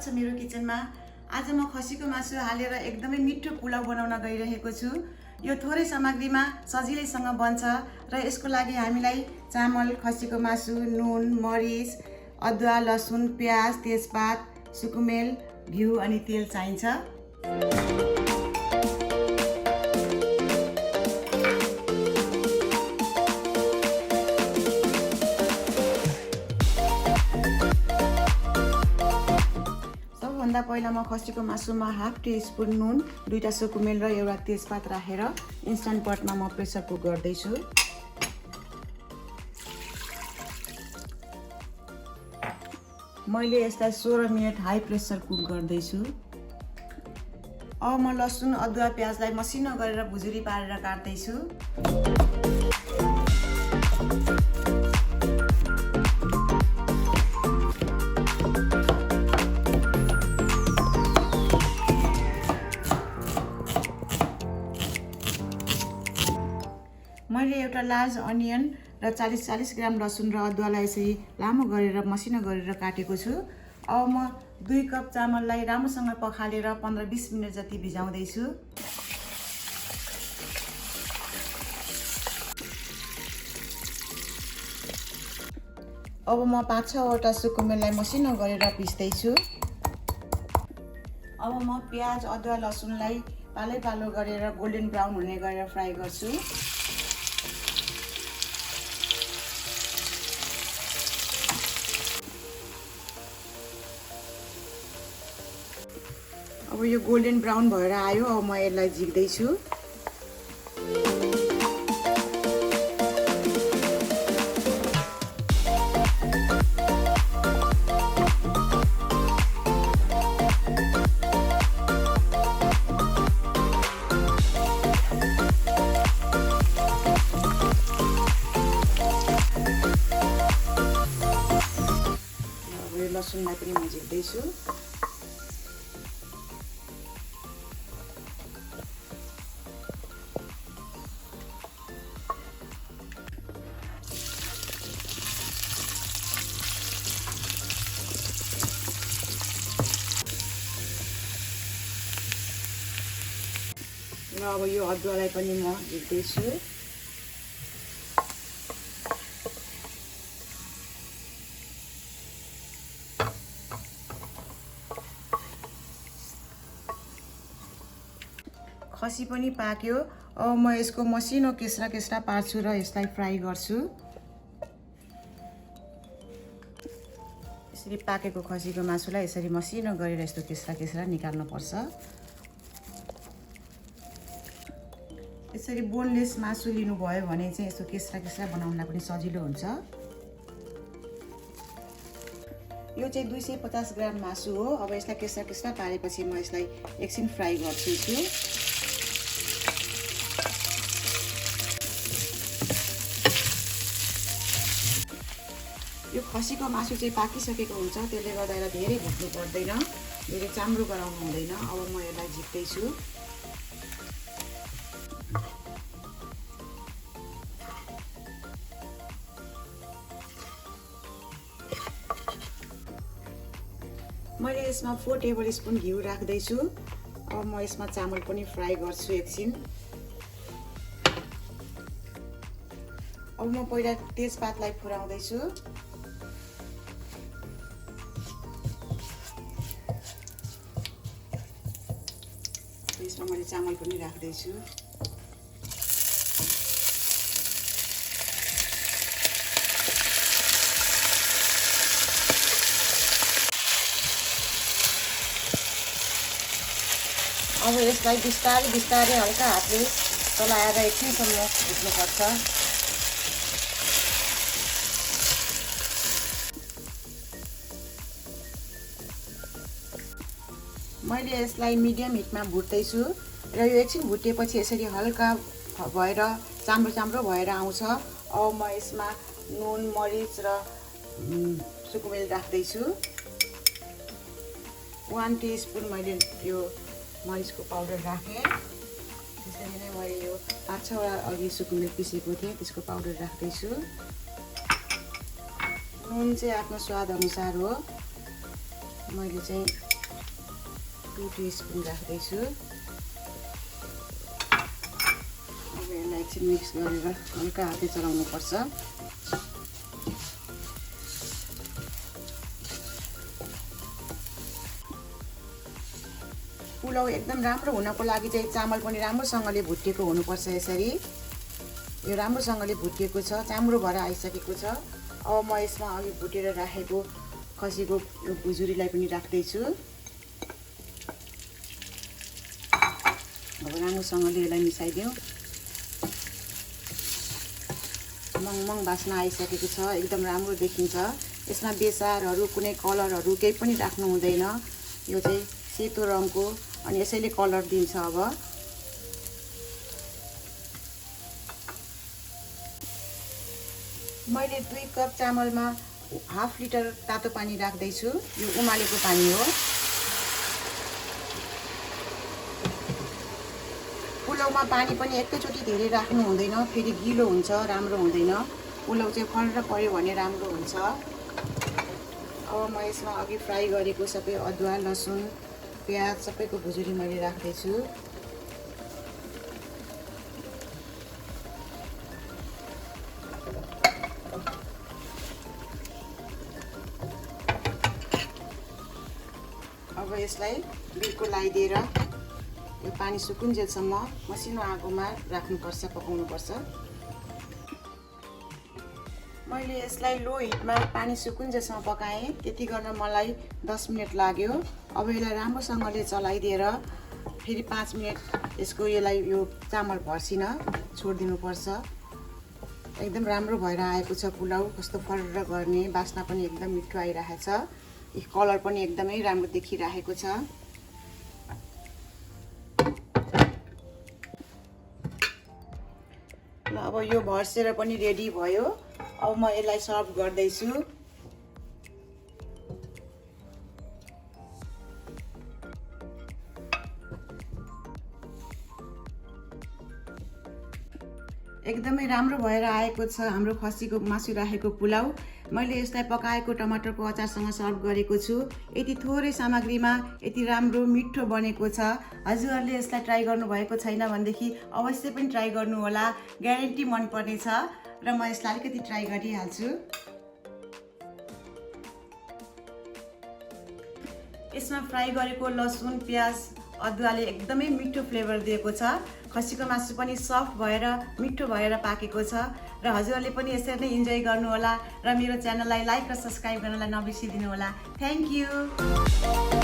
स्वागत छ मेरो किचनमा। आज म खसीको मासु हालेर एकदमै मिठो पुलाउ बनाउन गइरहेको छु। यो थोरै सामग्रीमा सजिलैसँग बन्छ र यसको लागि हामीलाई चामल, खसीको मासु, नुन, मरिच, अदुवा, लसुन, प्याज, तेजपात, सुकुमेल, घिउ अनि तेल चाहिन्छ। सबभन्दा पहिला म खसीको मासुमा हाफ टीस्पुन नुन, 2टा सुकुमेल र एउटा तेजपात राखेर इन्स्ट्यान्ट पटमा म प्रेसर कुक गर्दैछु। मैले यसलाई 16 मिनेट हाई प्रेसर कुक गर्दैछु। अब म लसुन, अदुवा, प्याजलाई मसिनो गरेर भुजुरी पारेर काट्दैछु। मैले एउटा लार्ज अनियन र 40 ग्राम लसुन र अदुवालाई यसरी लामो गरेर मसिनो गरेर काटेको छु। अब म 2 कप चामललाई राम्रोसँग पखालेर 15-20 मिनेट जति भिजाउँदैछु। अब म 5-6 वटा सुकुमेललाई मसिनो गरेर पिस्दैछु। अब म प्याज, अदुवा, लसुनलाई पालै गरेर गोल्डन ब्राउन हुने गरेर फ्राई गर्छु। अब यो गोल्डन ब्राउन भएर आयो। अब म यसलाई झिक्दैछु। अब यो लसुनलाई पनि म झिक्दैछु। र अब यो अदुवालाई पनि म झिक्दैछु। खसी पनि पाक्यो। अब म यसको मसिनो केस्रा पार्छु र यसलाई फ्राई गर्छु। यसरी पाकेको खसीको मासुलाई यसरी मसिनो गरेर यस्तो केस्रा निकाल्नु पर्छ। यसरी बोनलेस मासु लिनुभयो भने चाहिँ यस्तो केस्रा बनाउनलाई पनि सजिलो हुन्छ। यो चाहिँ 250 ग्राम मासु हो। अब यसलाई केस्रा पारेपछि म यसलाई एकछिन फ्राई गर्छु। यो खसीको मासु चाहिँ पाकिसकेको हुन्छ, त्यसले गर्दा यसलाई धेरै भुट्नु पर्दैन, धेरै चाम्रो गराउनु हुँदैन। अब म यसलाई झिक्दैछु। मैले यसमा 4 टेबल स्पुन घिउ राख्दैछु। अब म यसमा चामल पनि फ्राई गर्छु एकछिन। अब म पहिला तेजपातलाई फुराउँदैछु। यसमा मैले चामल पनि राख्दैछु। अब यसलाई बिस्तारै हल्का हातले चलाएर एकछिनसम्म भुट्नुपर्छ। मैले यसलाई मिडियम हिटमा भुट्दैछु र यो एकछिन भुटेपछि यसरी हल्का भएर चाम्रो भएर आउँछ। अब म यसमा नुन, मरिच र सुकुमेल राख्दैछु। 1 टीस्पुन मैले यो मरिचको पाउडर राखेँ। त्यसरी नै मैले यो 5-6 वटा अघि सुकुमेल पिसेको थिएँ त्यसको पाउडर राख्दैछु। नुन चाहिँ आफ्नो स्वाद अनुसार हो। मैले चाहिँ 2 टीस्पुन राख्दैछु। अब यसलाई एकछिन मिक्स गरेर हल्का हातले चलाउनुपर्छ। पुलाउ एकदम राम्रो हुनको लागि चाहिँ चामल पनि राम्रोसँगले भुटेको हुनुपर्छ। यसरी यो राम्रोसँगले भुटेको छ, चाम्रो भएर आइसकेको छ। अब म यसमा अघि भुटेर राखेको खसीको भुजुरीलाई पनि राख्दैछु। अब राम्रोसँगले यसलाई मिसाइदिउँ। मङमङ बास्ना आइसकेको छ, एकदम राम्रो देखिन्छ। यसमा बेसारहरू कुनै कलरहरू केही पनि राख्नु हुँदैन। यो चाहिँ सेतो रङको अनि यसैले कलर दिन्छ। अब मैले 2 कप चामलमा हाफ लिटर तातो पानी राख्दैछु। यो उमालेको पानी हो। पुलाउमा पानी पनि एकैचोटि धेरै राख्नु हुँदैन, फेरि गिलो हुन्छ, राम्रो हुँदैन। पुलाउ चाहिँ फल्र पर्यो भने राम्रो हुन्छ। अब म यसमा अघि फ्राई गरेको सबै अदुवा, लसुन, प्याज सबैको भुजुरी मैले राख्दैछु। अब यसलाई बिर्को लगाइदिएर यो पानी सुकुन्जेलसम्म मसिनो आगोमा राख्नुपर्छ, पकाउनुपर्छ। मैले यसलाई लो हिटमा पानी सुकुन्जेलसम्म पकाएँ। त्यति गर्न मलाई 10 मिनट लाग्यो। अब यसलाई राम्रोसँगले चलाइदिएर फेरि 5 मिनट यसलाई यो चामल भर्सिन छोडिदिनुपर्छ। एकदम राम्रो भएर आएको छ पुलाउ। कस्तो फर्र गर्ने, बास्ना पनि एकदम मिठो आइरहेछ। कलर पनि एकदमै राम्रो देखिरहेको छ। ल अब यो भर्सेर पनि रेडी भयो। अब म यसलाई सर्भ गर्दैछु। एकदमै राम्रो भएर आएको छ हाम्रो खसीको मासु राखेको पुलाउ। मैले यसलाई पकाएको टमाटरको अचारसँग सर्भ गरेको छु। यति थोरै सामग्रीमा यति राम्रो मिठो बनेको छ। हजुरहरूले यसलाई ट्राई गर्नुभएको छैन भनेदेखि अवश्य पनि ट्राई गर्नुहोला, ग्यारेन्टी मनपर्नेछ। र म यसलाई अलिकति ट्राई गरिहाल्छु। यसमा फ्राई गरेको लसुन, प्याज, अदुवाले एकदमै मिठो फ्लेभर दिएको छ। खसीको मासु पनि सफ्ट भएर मिठो भएर पाकेको छ। र हजुरहरूले पनि यसरी नै इन्जोय गर्नुहोला र मेरो च्यानललाई लाइक र सब्स्क्राइब गर्नलाई नबिर्सिदिनु होला। Thank you.